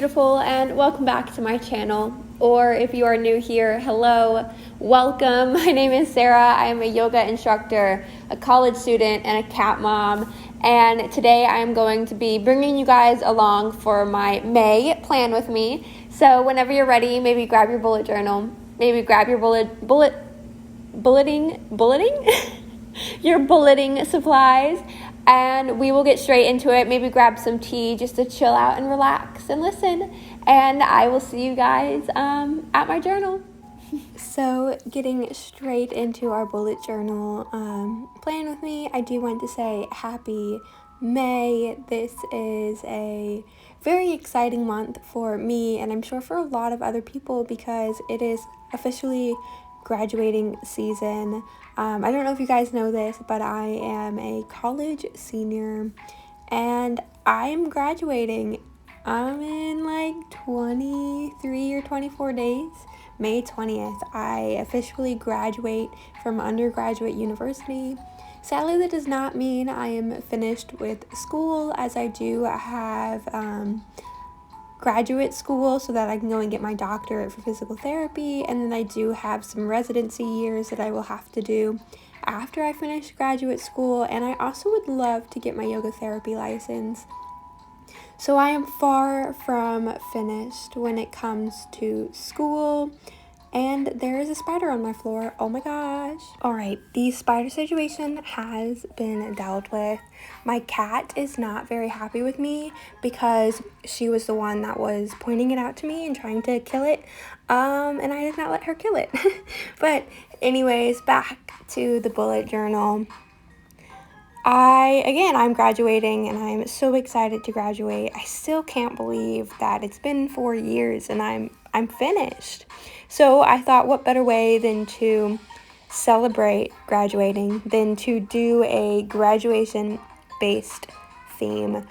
beautiful, and welcome back to my channel. Or if you are new here, hello, welcome. My name is Sarah. I am a yoga instructor, a college student, and a cat mom. And today I am going to be bringing you guys along for my May Plan With Me. So whenever you're ready, maybe grab your bullet journal, maybe grab your bulleting your bulleting supplies, and we will get straight into it. Maybe grab some tea just to chill out and relax and listen, and I will see you guys at my journal. So getting straight into our bullet journal plan with me, I do want to say happy May. This is a very exciting month for me, and I'm sure for a lot of other people, because it is officially graduating season. I don't know if you guys know this, but I am a college senior and I am graduating. I'm in like 23 or 24 days. May 20th, I officially graduate from undergraduate university. Sadly, that does not mean I am finished with school, as I do have graduate school so that I can go and get my doctorate for physical therapy, and then I do have some residency years that I will have to do after I finish graduate school, and I also would love to get my yoga therapy license. So I am far from finished when it comes to school. And there is a spider on my floor. Oh my gosh. Alright, the spider situation has been dealt with. My cat is not very happy with me because she was the one that was pointing it out to me and trying to kill it. And I did not let her kill it. But anyways, back to the bullet journal. I'm graduating and I'm so excited to graduate. I still can't believe that it's been 4 years and I'm finished. So I thought, what better way than to celebrate graduating than to do a graduation-based theme.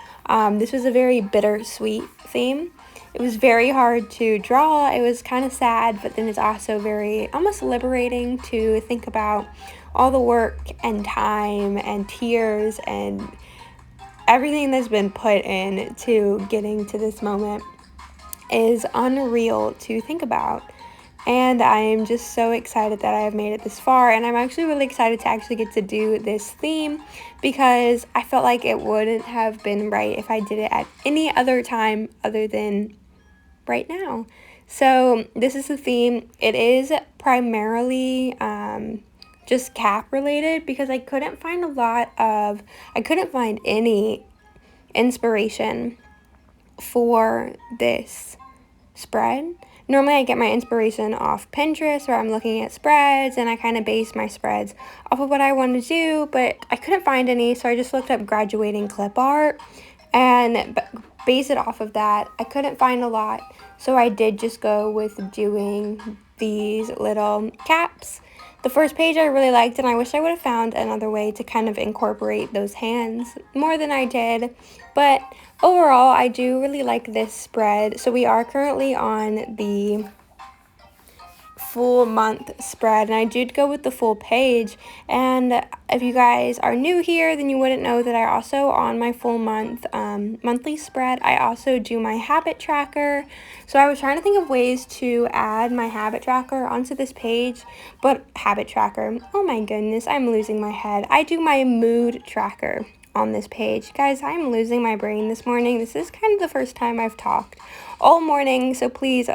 This was a very bittersweet theme. It was very hard to draw. It was kind of sad, but then it's also very almost liberating to think about all the work and time and tears and everything that's been put in to getting to this moment is unreal to think about. And I am just so excited that I have made it this far, and I'm actually really excited to actually get to do this theme because I felt like it wouldn't have been right if I did it at any other time other than right now. So this is the theme. It is primarily just cap related because I couldn't find any inspiration for this spread. Normally I get my inspiration off Pinterest, where I'm looking at spreads and I kind of base my spreads off of what I want to do, but I couldn't find any, so I just looked up graduating clip art and base it off of that. I couldn't find a lot, so I did just go with doing these little caps. The first page I really liked, and I wish I would have found another way to kind of incorporate those hands more than I did. But overall, I do really like this spread. So we are currently on the full month spread, and I did go with the full page. And if you guys are new here, then you wouldn't know that I also, on my full month monthly spread, I also do my habit tracker. So I was trying to think of ways to add my habit tracker onto this page, but habit tracker, oh my goodness, I'm losing my head. I do my mood tracker on this page. Guys, I'm losing my brain this morning. This is kind of the first time I've talked all morning, so please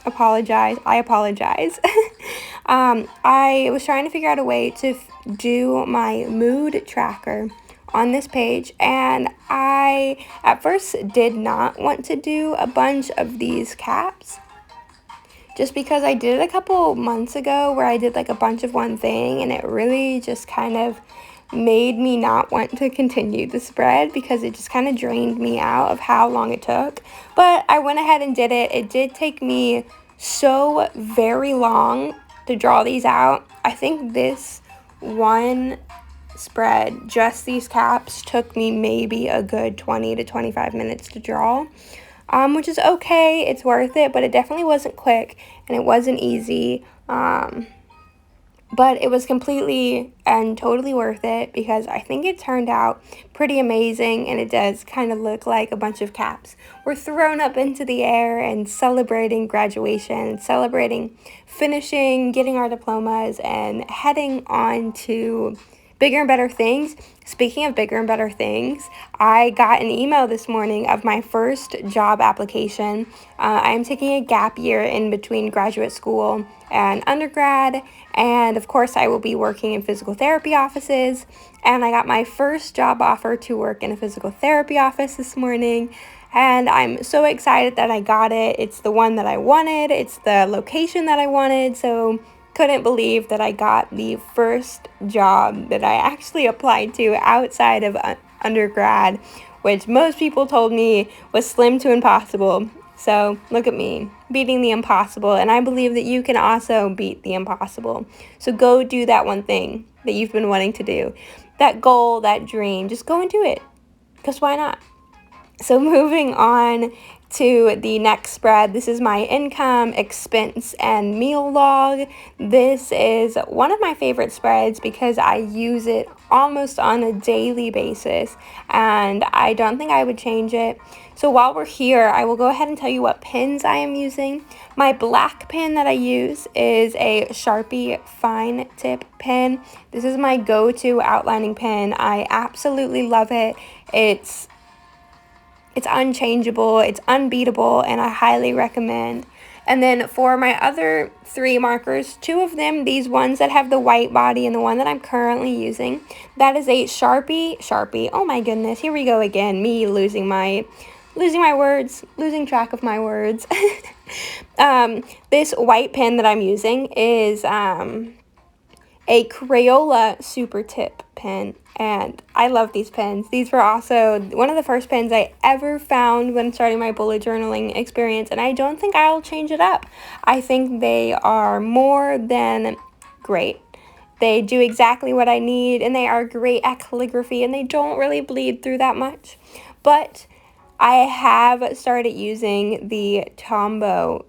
apologize. I apologize. I was trying to figure out a way to do my mood tracker on this page, and I at first did not want to do a bunch of these caps just because I did it a couple months ago where I did like a bunch of one thing, and it really just kind of made me not want to continue the spread because it just kind of drained me out of how long it took. But I went ahead and did it. It did take me so very long to draw these out. I think this one spread, just these caps, took me maybe a good 20 to 25 minutes to draw, which is okay. It's worth it, but it definitely wasn't quick and it wasn't easy. But it was completely and totally worth it because I think it turned out pretty amazing, and it does kind of look like a bunch of caps were thrown up into the air and celebrating graduation, celebrating finishing, getting our diplomas, and heading on to bigger and better things. Speaking of bigger and better things, I got an email this morning of my first job application. I am taking a gap year in between graduate school and undergrad, and of course I will be working in physical therapy offices, and I got my first job offer to work in a physical therapy office this morning, and I'm so excited that I got it. It's the one that I wanted, it's the location that I wanted, so couldn't believe that I got the first job that I actually applied to outside of undergrad, which most people told me was slim to impossible. So look at me, beating the impossible, and I believe that you can also beat the impossible. So go do that one thing that you've been wanting to do, that goal, that dream, just go and do it, because why not? So moving on to the next spread, this is my income, expense, and meal log. This is one of my favorite spreads because I use it almost on a daily basis, and I don't think I would change it. So while we're here, I will go ahead and tell you what pens I am using. My black pen that I use is a Sharpie fine tip pen. This is my go-to outlining pen. I absolutely love it. It's unchangeable, it's unbeatable, and I highly recommend. And then for my other 3 markers, 2 of them, these ones that have the white body and the one that I'm currently using, that is a Sharpie, oh my goodness, here we go again, me losing my words, losing track of my words. This white pen that I'm using is a Crayola super tip pen, and I love these pens. These were also one of the first pens I ever found when starting my bullet journaling experience, and I don't think I'll change it up. I think they are more than great. They do exactly what I need, and they are great at calligraphy, and they don't really bleed through that much. But I have started using the Tombow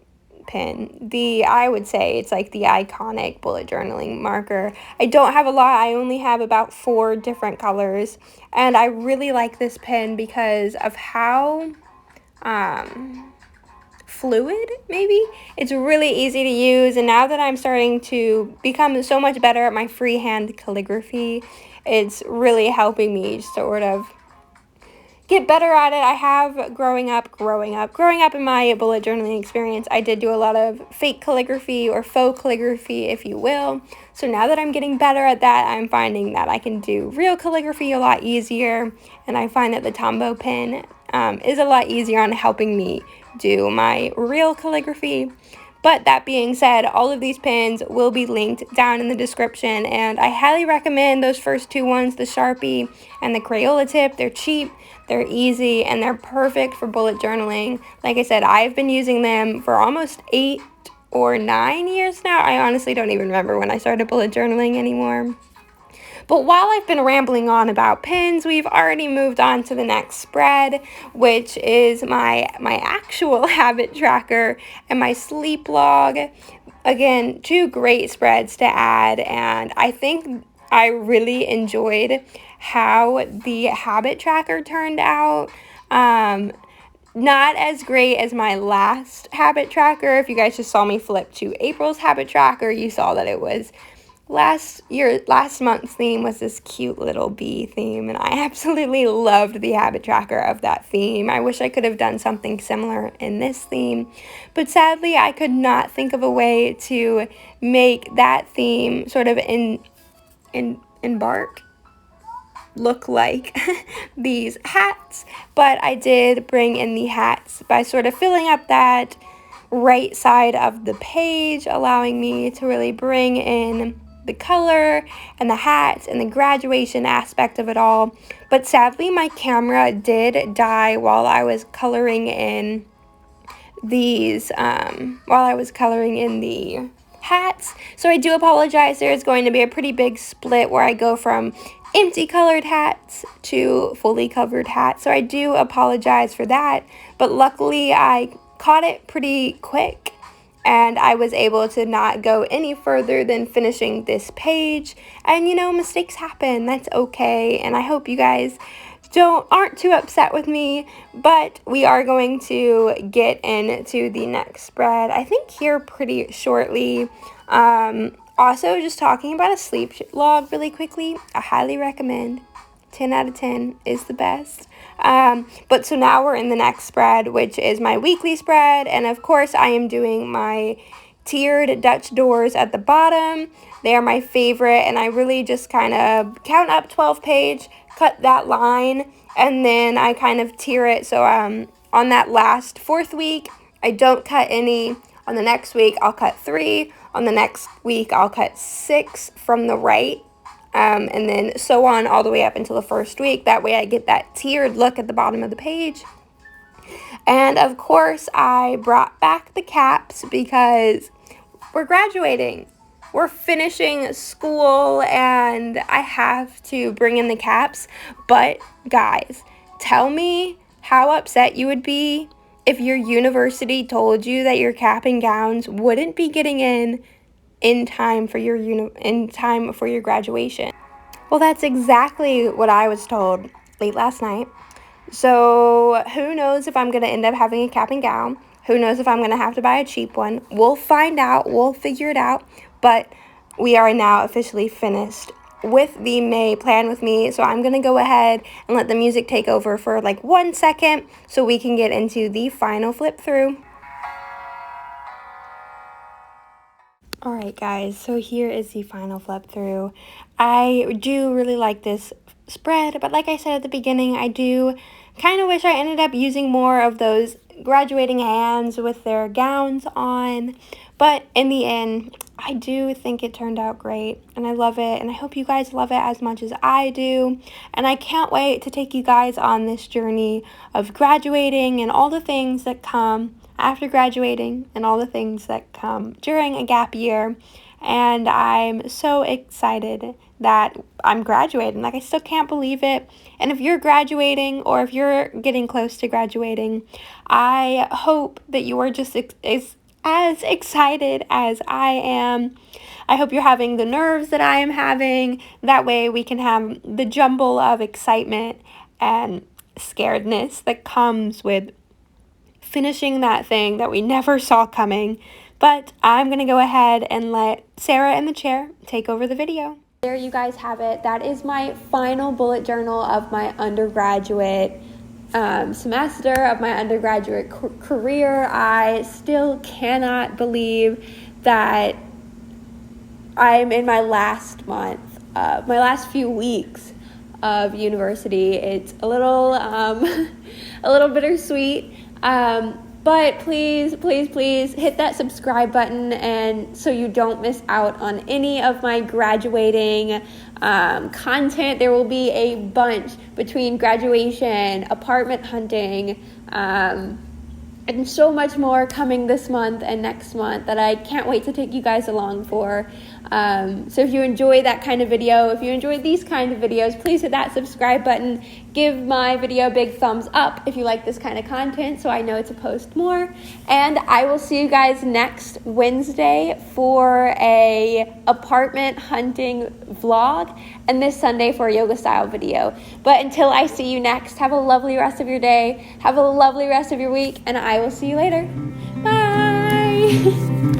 pen. I would say it's like the iconic bullet journaling marker. I don't have a lot. I only have about 4 different colors, and I really like this pen because of how fluid, maybe. It's really easy to use, and now that I'm starting to become so much better at my freehand calligraphy, it's really helping me sort of get better at it. I have growing up in my bullet journaling experience, I did do a lot of fake calligraphy or faux calligraphy, if you will. So now that I'm getting better at that, I'm finding that I can do real calligraphy a lot easier, and I find that the Tombow pen is a lot easier on helping me do my real calligraphy. But that being said, all of these pens will be linked down in the description, and I highly recommend those first 2 ones, the Sharpie and the Crayola tip. They're cheap, they're easy, and they're perfect for bullet journaling. Like I said, I've been using them for almost 8 or 9 years now. I honestly don't even remember when I started bullet journaling anymore. But while I've been rambling on about pens, we've already moved on to the next spread, which is my actual habit tracker and my sleep log. Again, 2 great spreads to add, and I think I really enjoyed how the habit tracker turned out. Not as great as my last habit tracker. If you guys just saw me flip to April's habit tracker, you saw that it was last month's theme was this cute little bee theme, and I absolutely loved the habit tracker of that theme. I wish I could have done something similar in this theme, but sadly I could not think of a way to make that theme sort of embark look like these hats. But I did bring in the hats by sort of filling up that right side of the page, allowing me to really bring in the color and the hats and the graduation aspect of it all. But sadly, my camera did die while I was coloring in these, the hats. So I do apologize. There's going to be a pretty big split where I go from empty colored hats to fully covered hats. So I do apologize for that. But luckily, I caught it pretty quick, and I was able to not go any further than finishing this page. And you know, mistakes happen, that's okay, and I hope you guys aren't too upset with me, but we are going to get into the next spread, I think here pretty shortly. Also, just talking about a sleep log really quickly, I highly recommend. 10 out of 10 is the best. But so now we're in the next spread, which is my weekly spread, and of course I am doing my tiered Dutch doors at the bottom. They are my favorite, and I really just kind of count up 12 page, cut that line, and then I kind of tier it. So on that last 4th week, I don't cut any. On the next week, I'll cut 3. On the next week, I'll cut 6 from the right. And then so on all the way up until the 1st week. That way I get that tiered look at the bottom of the page. And of course, I brought back the caps because we're graduating. We're finishing school and I have to bring in the caps. But guys, tell me how upset you would be if your university told you that your cap and gowns wouldn't be getting in time for your graduation. Well, that's exactly what I was told late last night. So who knows if I'm going to end up having a cap and gown? Who knows if I'm going to have to buy a cheap one? We'll find out. We'll figure it out. But we are now officially finished with the May plan with me. So I'm going to go ahead and let the music take over for like 1 second so we can get into the final flip through. Alright guys, so here is the final flip through. I do really like this spread, but like I said at the beginning, I do kind of wish I ended up using more of those graduating hands with their gowns on. But in the end, I do think it turned out great, and I love it, and I hope you guys love it as much as I do. And I can't wait to take you guys on this journey of graduating and all the things that come after graduating and all the things that come during a gap year. And I'm so excited that I'm graduating. Like, I still can't believe it. And if you're graduating or if you're getting close to graduating, I hope that you are just as excited as I am. I hope you're having the nerves that I am having. That way we can have the jumble of excitement and scaredness that comes with finishing that thing that we never saw coming. But I'm going to go ahead and let Sarah in the chair take over the video. There you guys have it. That is my final bullet journal of my undergraduate semester, of my undergraduate career. I still cannot believe that I'm in my last month, my last few weeks of university. It's a little bittersweet. But please hit that subscribe button, and so you don't miss out on any of my graduating content. There will be a bunch between graduation, apartment hunting, and so much more coming this month and next month that I can't wait to take you guys along for. So if you enjoy that kind of video, if you enjoy these kind of videos, please hit that subscribe button. Give my video a big thumbs up if you like this kind of content so I know to post more. And I will see you guys next Wednesday for a apartment hunting vlog, and this Sunday for a yoga style video. But until I see you next, have a lovely rest of your day, have a lovely rest of your week, and I will see you later. Bye!